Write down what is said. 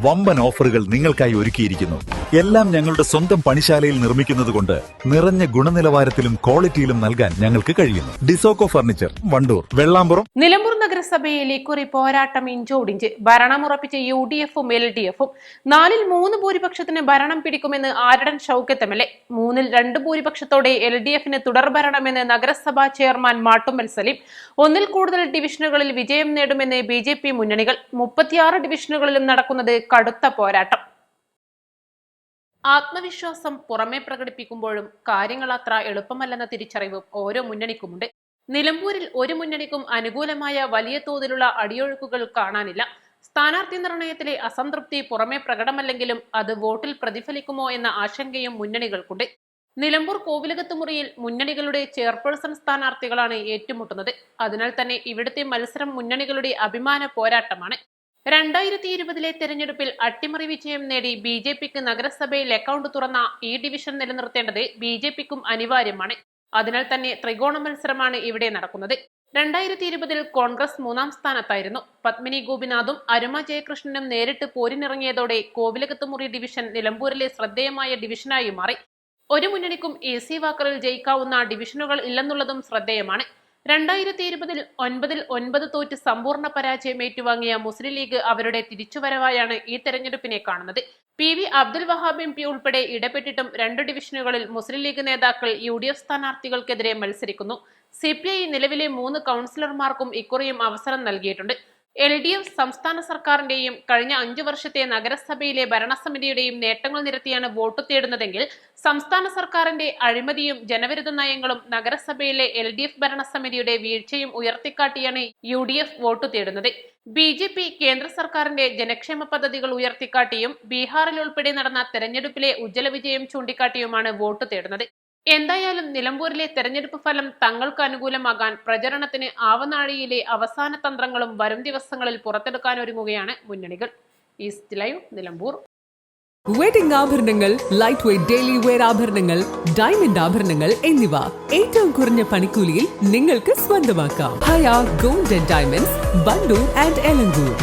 വമ്പൻ ഓഫറുകൾ നിങ്ങൾക്കായി ഒരുക്കിയിരിക്കുന്നു. എല്ലാം ഞങ്ങളുടെ സ്വന്തം പണിശാലയിൽ നിർമ്മിക്കുന്നതുകൊണ്ട് നിറഞ്ഞ ഗുണനിലവാരത്തിലും ക്വാളിറ്റിയിലും നൽകാൻ ഞങ്ങൾക്ക് കഴിയുന്നു. ഡിസോക്കോ ഫർണിച്ചർ, വണ്ടൂർ, വെള്ളാമ്പുറം. നിലമ്പൂർ നഗരസഭയിൽ ഇക്കുറി പോരാട്ടം ഇഞ്ചോടിഞ്ച്. ഭരണമുറപ്പിച്ച UDF-ഉം LDF-ഉം 4-ൽ 3 ഭൂരിപക്ഷത്തിന് ഭരണം പിടിക്കുമെന്ന് ആരടൻ ഷൌക്കത്ത് MLA. 3-ൽ 2 ഭൂരിപക്ഷത്തോടെ LDF-ന് തുടർഭരണമെന്ന് നഗരസഭാ ചെയർമാൻ മാട്ടുമ്മൽ സലീം. 1-ൽ കൂടുതൽ ഡിവിഷനുകളിൽ വിജയം നേടുമെന്ന് BJP മുന്നണികൾ. 36 ഡിവിഷനുകളിലും നടക്കുന്നത് കടുത്ത പോരാട്ടം. ആത്മവിശ്വാസം പുറമെ പ്രകടിപ്പിക്കുമ്പോഴും കാര്യങ്ങൾ അത്ര എളുപ്പമല്ലെന്ന തിരിച്ചറിവും ഓരോ മുന്നണിക്കുമുണ്ട്. നിലമ്പൂരിൽ ഒരു മുന്നണിക്കും അനുകൂലമായ വലിയ തോതിലുള്ള അടിയൊഴുക്കുകൾ കാണാനില്ല. സ്ഥാനാർത്ഥി നിർണയത്തിലെ അസംതൃപ്തി പുറമെ പ്രകടമല്ലെങ്കിലും അത് വോട്ടിൽ പ്രതിഫലിക്കുമോ എന്ന ആശങ്കയും മുന്നണികൾക്കുണ്ട്. നിലമ്പൂർ കോവിലകത്തുമുറിയിൽ മുന്നണികളുടെ ചെയർപേഴ്സൺ സ്ഥാനാർത്ഥികളാണ് ഏറ്റുമുട്ടുന്നത്. അതിനാൽ തന്നെ ഇവിടുത്തെ മത്സരം മുന്നണികളുടെ അഭിമാന പോരാട്ടമാണ്. 2020-ലെ തെരഞ്ഞെടുപ്പിൽ അട്ടിമറി വിജയം നേടി BJPക്ക് നഗരസഭയിൽ അക്കൗണ്ട് തുറന്ന ഈ ഡിവിഷൻ നിലനിർത്തേണ്ടത് BJPക്കും അനിവാര്യമാണ്. അതിനാൽ തന്നെ ത്രികോണ മത്സരമാണ് ഇവിടെ നടക്കുന്നത്. 2020-ൽ കോൺഗ്രസ് 3-ാം സ്ഥാനത്തായിരുന്നു. പത്മിനി ഗോപിനാഥും അരുമ ജയകൃഷ്ണനും നേരിട്ട് പോരിനിറങ്ങിയതോടെ കോവിലകത്തുമുറി ഡിവിഷൻ നിലമ്പൂരിലെ ശ്രദ്ധേയമായ ഡിവിഷനായി മാറി. ഒരു മുന്നണിക്കും AC വാക്കറിൽ ജയിക്കാവുന്ന ഡിവിഷനുകൾ ഇല്ലെന്നുള്ളതും ശ്രദ്ധേയമാണ്. 2020-ൽ 9-ൽ 9 തോറ്റ് സമ്പൂർണ്ണ പരാജയം ഏറ്റുവാങ്ങിയ മുസ്ലിം ലീഗ് അവരുടെ തിരിച്ചുവരവായാണ് ഈ തെരഞ്ഞെടുപ്പിനെ കാണുന്നത്. PV അബ്ദുൽ വഹാബ് MP ഉൾപ്പെടെ ഇടപെട്ടിട്ടും 2 ഡിവിഷനുകളിൽ മുസ്ലിം ലീഗ് നേതാക്കൾ UDF സ്ഥാനാർത്ഥികൾക്കെതിരെ മത്സരിക്കുന്നു. CPI നിലവിലെ 3 കൗൺസിലർമാർക്കും ഇക്കുറിയും അവസരം നൽകിയിട്ടുണ്ട്. LDF സംസ്ഥാന സർക്കാരിന്റെയും കഴിഞ്ഞ 5 വർഷത്തെ നഗരസഭയിലെ ഭരണസമിതിയുടെയും നേട്ടങ്ങൾ നിരത്തിയാണ് വോട്ട് തേടുന്നതെങ്കിൽ സംസ്ഥാന സർക്കാരിന്റെ അഴിമതിയും ജനവിരുദ്ധ നയങ്ങളും നഗരസഭയിലെ LDF ഭരണസമിതിയുടെ വീഴ്ചയും ഉയർത്തിക്കാട്ടിയാണ് UDF വോട്ട് തേടുന്നത്. BJP കേന്ദ്ര സർക്കാരിന്റെ ജനക്ഷേമ പദ്ധതികൾ ഉയർത്തിക്കാട്ടിയും ബീഹാറിൽ ഉൾപ്പെടെ നടന്ന തെരഞ്ഞെടുപ്പിലെ ഉജ്ജ്വല വിജയം ചൂണ്ടിക്കാട്ടിയുമാണ് വോട്ട് തേടുന്നത്. എന്തായാലും നിലമ്പൂരിലെ തെരഞ്ഞെടുപ്പ് ഫലം തങ്ങൾക്ക് അനുകൂലമാകാൻ പ്രചരണത്തിന് ആവനാഴിയിലെ അവസാന തന്ത്രങ്ങളും വരും ദിവസങ്ങളിൽ പുറത്തെടുക്കാനൊരുങ്ങുകയാണ് മുന്നണികൾ. East live, Nilambur. വെഡിംഗ് ആഭരണങ്ങൾ, ലൈറ്റ് വെയ്റ്റ് ഡെയിലി വെയർ ആഭരണങ്ങൾ, ഡയമണ്ട് ആഭരണങ്ങൾ എന്നിവ ഏറ്റവും കുറഞ്ഞ പണിക്കൂലിയിൽ നിങ്ങൾക്ക് സ്വന്തമാക്കാം. Haya gold and diamonds, Wandoor and Elankur.